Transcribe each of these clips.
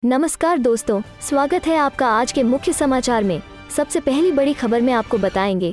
नमस्कार दोस्तों, स्वागत है आपका आज के मुख्य समाचार में। सबसे पहली बड़ी खबर में आपको बताएंगे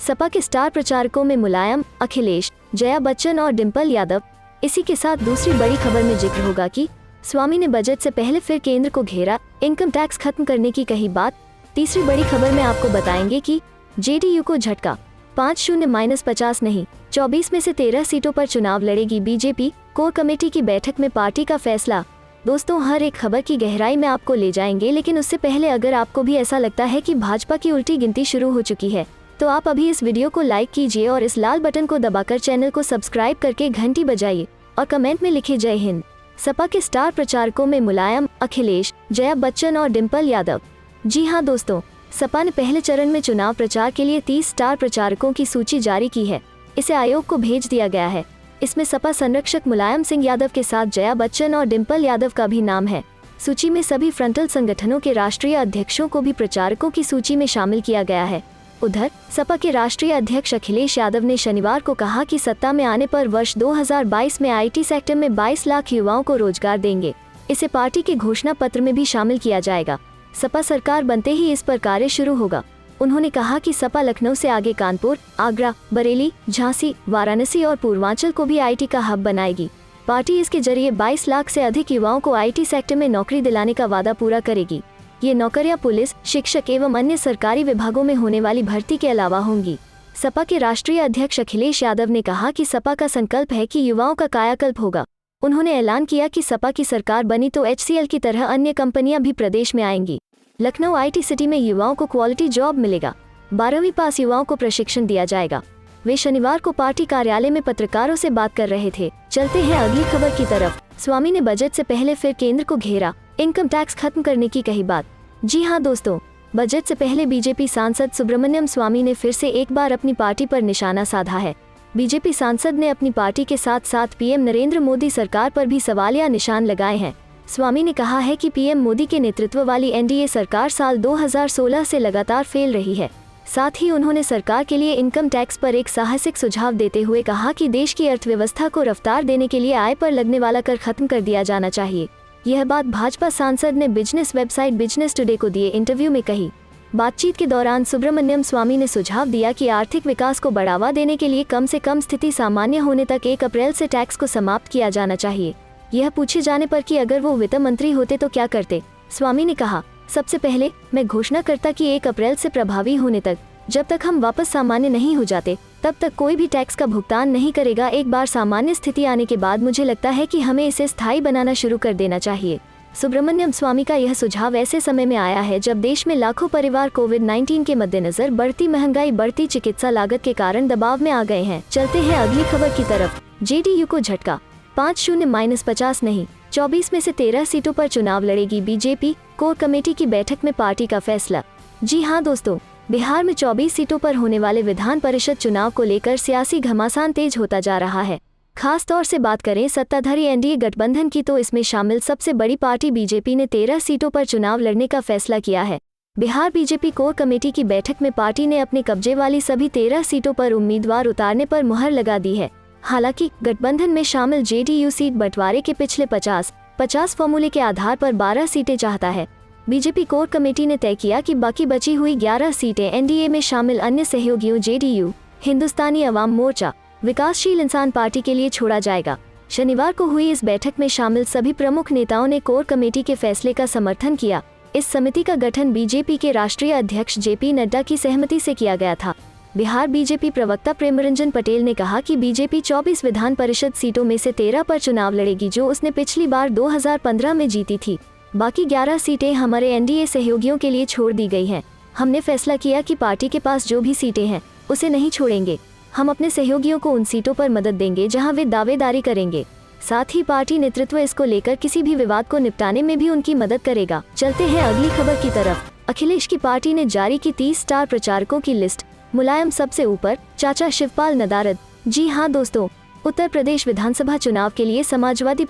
सपा के स्टार प्रचारकों में मुलायम, अखिलेश, जया बच्चन और डिंपल यादव। इसी के साथ दूसरी बड़ी खबर में जिक्र होगा कि स्वामी ने बजट से पहले फिर केंद्र को घेरा, इनकम टैक्स खत्म करने की कही बात। तीसरी बड़ी खबर में आपको बताएंगे कि जेडीयू को झटका, 5-0-50 नहीं 24 में से 13 सीटों पर चुनाव लड़ेगी बीजेपी। कोर कमेटी की बैठक में पार्टी का फैसला। दोस्तों, हर एक खबर की गहराई में आपको ले जाएंगे, लेकिन उससे पहले अगर आपको भी ऐसा लगता है कि भाजपा की उल्टी गिनती शुरू हो चुकी है तो आप अभी इस वीडियो को लाइक कीजिए और इस लाल बटन को दबाकर चैनल को सब्सक्राइब करके घंटी बजाइए और कमेंट में लिखिए जय हिंद। सपा के स्टार प्रचारकों में मुलायम, अखिलेश, जया बच्चन और डिंपल यादव। जी हाँ दोस्तों, सपा ने पहले चरण में चुनाव प्रचार के लिए 30 स्टार प्रचारकों की सूची जारी की है। इसे आयोग को भेज दिया गया है। इसमें सपा संरक्षक मुलायम सिंह यादव के साथ जया बच्चन और डिंपल यादव का भी नाम है। सूची में सभी फ्रंटल संगठनों के राष्ट्रीय अध्यक्षों को भी प्रचारकों की सूची में शामिल किया गया है। उधर सपा के राष्ट्रीय अध्यक्ष अखिलेश यादव ने शनिवार को कहा कि सत्ता में आने पर वर्ष 2022 में आईटी सेक्टर में 22 लाख युवाओं को रोजगार देंगे। इसे पार्टी के घोषणा पत्र में भी शामिल किया जाएगा। सपा सरकार बनते ही इस पर कार्य शुरू होगा। उन्होंने कहा कि सपा लखनऊ से आगे कानपुर, आगरा, बरेली, झांसी, वाराणसी और पूर्वांचल को भी आईटी का हब बनाएगी। पार्टी इसके जरिए 22 लाख से अधिक युवाओं को आईटी सेक्टर में नौकरी दिलाने का वादा पूरा करेगी। ये नौकरियां पुलिस, शिक्षक एवं अन्य सरकारी विभागों में होने वाली भर्ती के अलावा होंगी। सपा के राष्ट्रीय अध्यक्ष अखिलेश यादव ने कहा कि सपा का संकल्प है कि युवाओं का कायाकल्प होगा। उन्होंने ऐलान किया कि सपा की सरकार बनी तो HCL की तरह अन्य कंपनियां भी प्रदेश में आएंगी। लखनऊ आईटी सिटी में युवाओं को क्वालिटी जॉब मिलेगा। 12वीं पास युवाओं को प्रशिक्षण दिया जाएगा। वे शनिवार को पार्टी कार्यालय में पत्रकारों से बात कर रहे थे। चलते हैं अगली खबर की तरफ। स्वामी ने बजट से पहले फिर केंद्र को घेरा, इनकम टैक्स खत्म करने की कही बात। जी हाँ दोस्तों, बजट से पहले बीजेपी सांसद सुब्रमण्यम स्वामी ने फिर से एक बार अपनी पार्टी पर निशाना साधा है। बीजेपी सांसद ने अपनी पार्टी के साथ साथ पीएम नरेंद्र मोदी सरकार पर भी सवालिया निशान लगाए हैं। स्वामी ने कहा है कि पीएम मोदी के नेतृत्व वाली एनडीए सरकार साल 2016 से लगातार फेल रही है। साथ ही उन्होंने सरकार के लिए इनकम टैक्स पर एक साहसिक सुझाव देते हुए कहा कि देश की अर्थव्यवस्था को रफ्तार देने के लिए आय पर लगने वाला कर खत्म कर दिया जाना चाहिए। यह बात भाजपा सांसद ने बिजनेस वेबसाइट बिजनेस टुडे को दिए इंटरव्यू में कही। बातचीत के दौरान सुब्रमण्यम स्वामी ने सुझाव दिया कि आर्थिक विकास को बढ़ावा देने के लिए कम से कम स्थिति सामान्य होने तक 1 अप्रैल से टैक्स को समाप्त किया जाना चाहिए। यह पूछे जाने पर कि अगर वो वित्त मंत्री होते तो क्या करते, स्वामी ने कहा, सबसे पहले मैं घोषणा करता कि 1 अप्रैल से प्रभावी होने तक जब तक हम वापस सामान्य नहीं हो जाते तब तक कोई भी टैक्स का भुगतान नहीं करेगा। एक बार सामान्य स्थिति आने के बाद मुझे लगता है कि हमें इसे स्थायी बनाना शुरू कर देना चाहिए। सुब्रमण्यम स्वामी का यह सुझाव ऐसे समय में आया है जब देश में लाखों परिवार कोविड-19 के मद्देनजर बढ़ती महंगाई, बढ़ती चिकित्सा लागत के कारण दबाव में आ गए हैं। चलते हैं अगली खबर की तरफ। जेडीयू को झटका, 5-0-50 नहीं 24 में से 13 सीटों पर चुनाव लड़ेगी बीजेपी। कोर कमेटी की बैठक में पार्टी का फैसला। जी हाँ दोस्तों, बिहार में 24 सीटों पर होने वाले विधान परिषद चुनाव को लेकर सियासी घमासान तेज होता जा रहा है। खास तौर से बात करें सत्ताधारी एनडीए गठबंधन की तो इसमें शामिल सबसे बड़ी पार्टी बीजेपी ने 13 सीटों पर चुनाव लड़ने का फैसला किया है। बिहार बीजेपी कोर कमेटी की बैठक में पार्टी ने अपने कब्जे वाली सभी 13 सीटों पर उम्मीदवार उतारने पर मुहर लगा दी है। हालांकि गठबंधन में शामिल जेडीयू सीट बंटवारे के पिछले 50-50 फॉर्मूले के आधार पर 12 सीटें चाहता है। बीजेपी कोर कमेटी ने तय किया कि बाकी बची हुई 11 सीटें एनडीए में शामिल अन्य सहयोगियों जेडीयू, हिंदुस्तानी अवाम मोर्चा, विकासशील इंसान पार्टी के लिए छोड़ा जाएगा। शनिवार को हुई इस बैठक में शामिल सभी प्रमुख नेताओं ने कोर कमेटी के फैसले का समर्थन किया। इस समिति का गठन बीजेपी के राष्ट्रीय अध्यक्ष जेपी नड्डा की सहमति से किया गया था। बिहार बीजेपी प्रवक्ता प्रेमरंजन पटेल ने कहा कि बीजेपी 24 विधान परिषद सीटों में से 13 पर चुनाव लड़ेगी जो उसने पिछली बार 2015 में जीती थी। बाकी 11 सीटें हमारे एनडीए सहयोगियों के लिए छोड़ दी गई हैं। हमने फैसला किया कि पार्टी के पास जो भी सीटें हैं उसे नहीं छोड़ेंगे। हम अपने सहयोगियों को उन सीटों पर मदद देंगे जहां वे दावेदारी करेंगे। साथ ही पार्टी नेतृत्व इसको लेकर किसी भी विवाद को निपटाने में भी उनकी मदद करेगा। चलते हैं अगली खबर की तरफ। अखिलेश की पार्टी ने जारी की 30 स्टार प्रचारकों की लिस्ट। मुलायम सबसे ऊपर, चाचा शिवपाल नदारद। जी हाँ दोस्तों, उत्तर प्रदेश विधानसभा चुनाव के लिए समाजवादी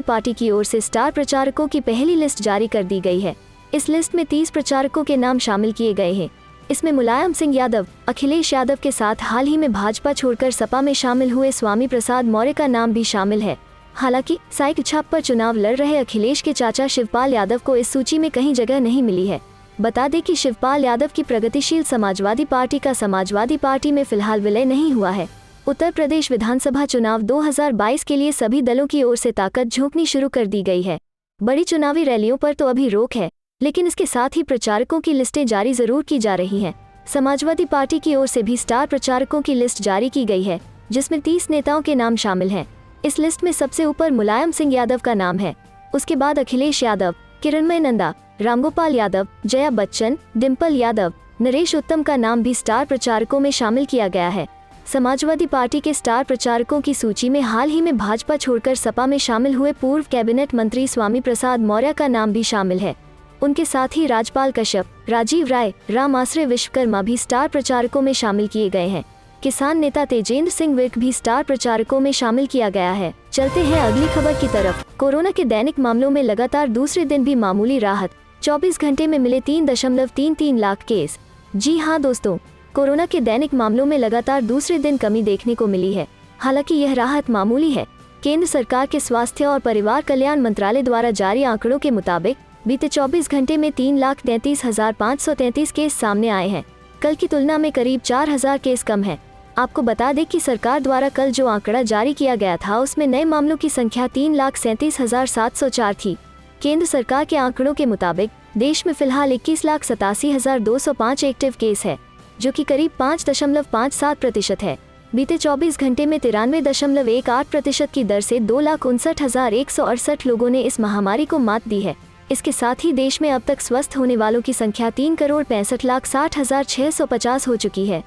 पार्टी की ओर से स्टार प्रचारकों की पहली लिस्ट जारी कर दी गई है। इस लिस्ट में 30 प्रचारकों के नाम शामिल किए गए हैं। इसमें मुलायम सिंह यादव, अखिलेश यादव के साथ हाल ही में भाजपा छोड़कर सपा में शामिल हुए स्वामी प्रसाद मौर्य का नाम भी शामिल है। हालांकि साइकिल छाप पर चुनाव लड़ रहे अखिलेश के चाचा शिवपाल यादव को इस सूची में कहीं जगह नहीं मिली है। बता दें कि शिवपाल यादव की प्रगतिशील समाजवादी पार्टी का समाजवादी पार्टी में फिलहाल विलय नहीं हुआ है। उत्तर प्रदेश विधानसभा चुनाव 2022 के लिए सभी दलों की ओर से ताकत झोंकनी शुरू कर दी गई है। बड़ी चुनावी रैलियों पर तो अभी रोक है, लेकिन इसके साथ ही प्रचारकों की लिस्टें जारी जरूर की जा रही हैं। समाजवादी पार्टी की ओर से भी स्टार प्रचारकों की लिस्ट जारी की गई है, जिसमें 30 नेताओं के नाम शामिल हैं। इस लिस्ट में सबसे ऊपर मुलायम सिंह यादव का नाम है। उसके बाद अखिलेश यादव, किरणमय नंदा, रामगोपाल यादव, जया बच्चन, डिम्पल यादव, नरेश उत्तम का नाम भी स्टार प्रचारकों में शामिल किया गया है। समाजवादी पार्टी के स्टार प्रचारकों की सूची में हाल ही में भाजपा छोड़कर सपा में शामिल हुए पूर्व कैबिनेट मंत्री स्वामी प्रसाद मौर्य का नाम भी शामिल है। उनके साथ ही राजपाल कश्यप, राजीव राय, राम आश्रय विश्वकर्मा भी स्टार प्रचारकों में शामिल किए गए हैं। किसान नेता तेजेंद्र सिंह विर्क भी स्टार प्रचारकों में शामिल किया गया है। चलते हैं अगली खबर की तरफ। कोरोना के दैनिक मामलों में लगातार दूसरे दिन भी मामूली राहत, 24 घंटे में मिले 3.33 लाख केस। जी हाँ दोस्तों, कोरोना के दैनिक मामलों में लगातार दूसरे दिन कमी देखने को मिली है। हालांकि यह राहत मामूली है। केंद्र सरकार के स्वास्थ्य और परिवार कल्याण मंत्रालय द्वारा जारी आंकड़ों के मुताबिक बीते 24 घंटे में 3,33,533 केस सामने आए हैं। कल की तुलना में करीब 4,000 केस कम है। आपको बता दें कि सरकार द्वारा कल जो आंकड़ा जारी किया गया था, उसमें नए मामलों की संख्या 3,37,704 थी। केंद्र सरकार के आंकड़ों के मुताबिक देश में फिलहाल 21,87,205 एक्टिव केस है, जो कि करीब 5.57% है। बीते 24 घंटे में 93.18% की दर से 2,59,168 लोगों ने इस महामारी को मात दी है। इसके साथ ही देश में अब तक स्वस्थ होने वालों की संख्या 3,65,60,650 हो चुकी है।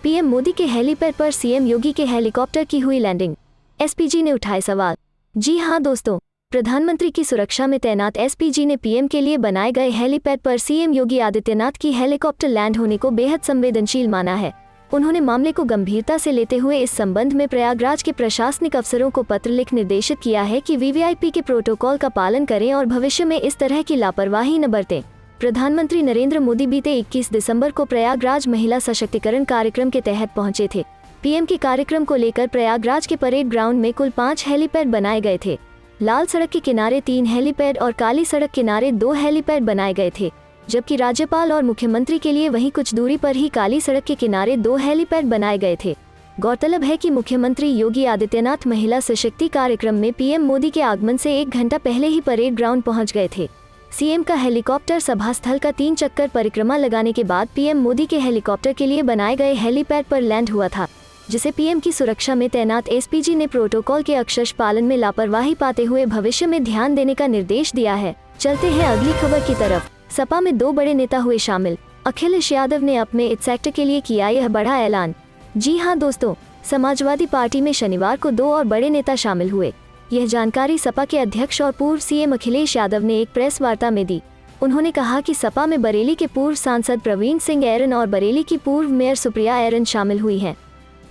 पीएम मोदी के हेलीपैड पर सीएम योगी के हेलीकॉप्टर की हुई लैंडिंग, एसपीजी ने उठाए सवाल। जी हाँ दोस्तों, प्रधानमंत्री की सुरक्षा में तैनात एसपीजी ने पीएम के लिए बनाए गए हेलीपैड पर सीएम योगी आदित्यनाथ की हेलीकॉप्टर लैंड होने को बेहद संवेदनशील माना है। उन्होंने मामले को गंभीरता से लेते हुए इस संबंध में प्रयागराज के प्रशासनिक अफसरों को पत्र लिख निर्देशित किया है कि वीवीआईपी के प्रोटोकॉल का पालन करें और भविष्य में इस तरह की लापरवाही न बरतें। प्रधानमंत्री नरेंद्र मोदी बीते 21 दिसंबर को प्रयागराज महिला सशक्तिकरण कार्यक्रम के तहत पहुंचे थे। पीएम के कार्यक्रम को लेकर प्रयागराज के परेड ग्राउंड में कुल 5 हेलीपैड बनाए गए थे। लाल सड़क के किनारे 3 हेलीपैड और काली सड़क किनारे 2 हेलीपैड बनाए गए थे, जबकि राज्यपाल और मुख्यमंत्री के लिए वहीं कुछ दूरी पर ही काली सड़क के किनारे 2 हेलीपैड बनाए गए थे। गौरतलब है कि मुख्यमंत्री योगी आदित्यनाथ महिला सशक्ति कार्यक्रम में पीएम मोदी के आगमन से 1 घंटा पहले ही परेड ग्राउंड पहुंच गए थे। सीएम का हेलीकॉप्टर सभा स्थल का 3 चक्कर परिक्रमा लगाने के बाद पीएम मोदी के हेलीकॉप्टर के लिए बनाए गए हेलीपैड पर लैंड हुआ था, जिसे पीएम की सुरक्षा में तैनात एसपीजी ने प्रोटोकॉल के अक्षरशः पालन में लापरवाही पाते हुए भविष्य में ध्यान देने का निर्देश दिया है। चलते हैं अगली खबर की तरफ। सपा में 2 बड़े नेता हुए शामिल, अखिलेश यादव ने अपने इस सेक्टर के लिए किया यह बड़ा ऐलान। जी हाँ दोस्तों, समाजवादी पार्टी में शनिवार को 2 और बड़े नेता शामिल हुए। यह जानकारी सपा के अध्यक्ष और पूर्व सीएम अखिलेश यादव ने एक प्रेस वार्ता में दी। उन्होंने कहा कि सपा में बरेली के पूर्व सांसद प्रवीण सिंह ऐरन और बरेली की पूर्व मेयर सुप्रिया ऐरन शामिल हुई हैं।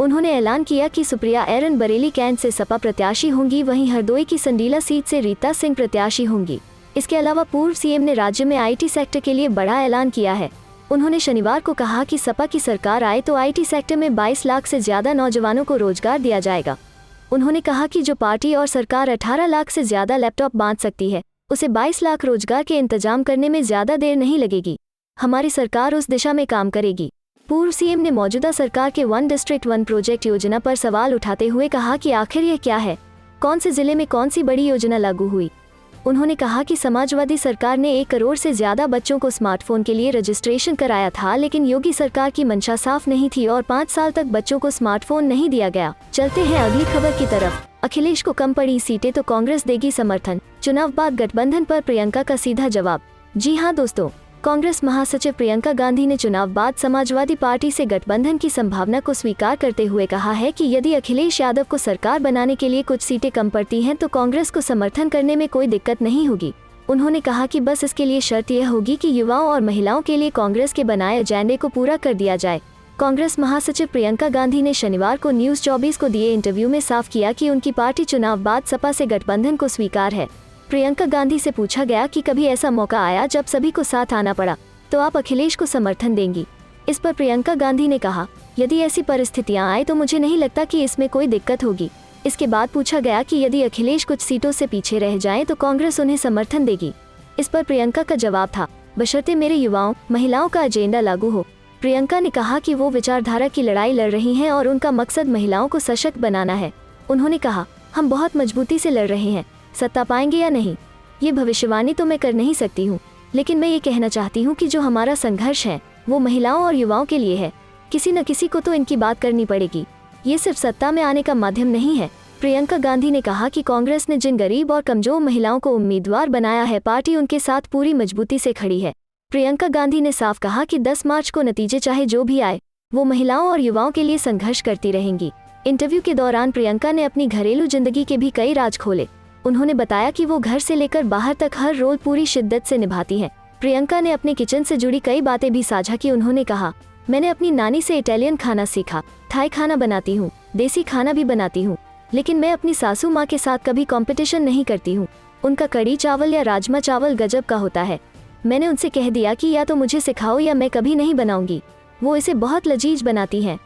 उन्होंने ऐलान किया कि सुप्रिया ऐरन बरेली कैंट से सपा प्रत्याशी होंगी, वहीं हरदोई की संडीला सीट से रीता सिंह प्रत्याशी होंगी। इसके अलावा पूर्व सीएम ने राज्य में आईटी सेक्टर के लिए बड़ा ऐलान किया है। उन्होंने शनिवार को कहा कि सपा की सरकार आए तो आईटी सेक्टर में 22 लाख से ज्यादा नौजवानों को रोजगार दिया जाएगा। उन्होंने कहा कि जो पार्टी और सरकार 18 लाख से ज्यादा लैपटॉप बांट सकती है, उसे 22 लाख रोजगार के इंतजाम करने में ज्यादा देर नहीं लगेगी। हमारी सरकार उस दिशा में काम करेगी। पूर्व सीएम ने मौजूदा सरकार के 1 डिस्ट्रिक्ट 1 प्रोजेक्ट योजना पर सवाल उठाते हुए कहा कि आखिर यह क्या है, कौन से जिले में कौन सी बड़ी योजना लागू हुई। उन्होंने कहा कि समाजवादी सरकार ने 1 करोड़ से ज्यादा बच्चों को स्मार्टफोन के लिए रजिस्ट्रेशन कराया था, लेकिन योगी सरकार की मंशा साफ नहीं थी और 5 साल तक बच्चों को स्मार्टफोन नहीं दिया गया। चलते हैं अगली खबर की तरफ। अखिलेश को कम पड़ी सीटें तो कांग्रेस देगी समर्थन, चुनाव बाद गठबंधन पर प्रियंका का सीधा जवाब। जी हाँ दोस्तों, कांग्रेस महासचिव प्रियंका गांधी ने चुनाव बाद समाजवादी पार्टी से गठबंधन की संभावना को स्वीकार करते हुए कहा है कि यदि अखिलेश यादव को सरकार बनाने के लिए कुछ सीटें कम पड़ती हैं तो कांग्रेस को समर्थन करने में कोई दिक्कत नहीं होगी। उन्होंने कहा कि बस इसके लिए शर्त यह होगी कि युवाओं और महिलाओं के लिए कांग्रेस के बनाए एजेंडे को पूरा कर दिया जाए। कांग्रेस महासचिव प्रियंका गांधी ने शनिवार को न्यूज़ 24 को दिए इंटरव्यू में साफ किया कि उनकी पार्टी चुनाव बाद सपा से गठबंधन को स्वीकार है। प्रियंका गांधी से पूछा गया कि कभी ऐसा मौका आया जब सभी को साथ आना पड़ा तो आप अखिलेश को समर्थन देंगी। इस पर प्रियंका गांधी ने कहा, यदि ऐसी परिस्थितियां आए तो मुझे नहीं लगता कि इसमें कोई दिक्कत होगी। इसके बाद पूछा गया कि यदि अखिलेश कुछ सीटों से पीछे रह जाएं तो कांग्रेस उन्हें समर्थन देगी। इस पर प्रियंका का जवाब था, बशर्ते मेरे युवाओं महिलाओं का एजेंडा लागू हो। प्रियंका ने कहा कि वो विचारधारा की लड़ाई लड़ रही हैं और उनका मकसद महिलाओं को सशक्त बनाना है। उन्होंने कहा, हम बहुत मजबूती से लड़ रहे हैं, सत्ता पाएंगे या नहीं ये भविष्यवाणी तो मैं कर नहीं सकती हूँ, लेकिन मैं ये कहना चाहती हूँ कि जो हमारा संघर्ष है वो महिलाओं और युवाओं के लिए है। किसी न किसी को तो इनकी बात करनी पड़ेगी, ये सिर्फ सत्ता में आने का माध्यम नहीं है। प्रियंका गांधी ने कहा कि कांग्रेस ने जिन गरीब और कमजोर महिलाओं को उम्मीदवार बनाया है, पार्टी उनके साथ पूरी मजबूती से खड़ी है। प्रियंका गांधी ने साफ कहा कि 10 मार्च को नतीजे चाहे जो भी आए, वो महिलाओं और युवाओं के लिए संघर्ष करती रहेंगी। इंटरव्यू के दौरान प्रियंका ने अपनी घरेलू जिंदगी के भी कई राज खोले। उन्होंने बताया कि वो घर से लेकर बाहर तक हर रोल पूरी शिद्दत से निभाती हैं। प्रियंका ने अपने किचन से जुड़ी कई बातें भी साझा की। उन्होंने कहा, मैंने अपनी नानी से इटालियन खाना सीखा, थाई खाना बनाती हूँ, देसी खाना भी बनाती हूँ, लेकिन मैं अपनी सासू माँ के साथ कभी कंपटीशन नहीं करती हूँ। उनका कड़ी चावल या राजमा चावल गजब का होता है। मैंने उनसे कह दिया कि या तो मुझे सिखाओ या मैं कभी नहीं बनाऊंगी। वो इसे बहुत लजीज बनाती हैं।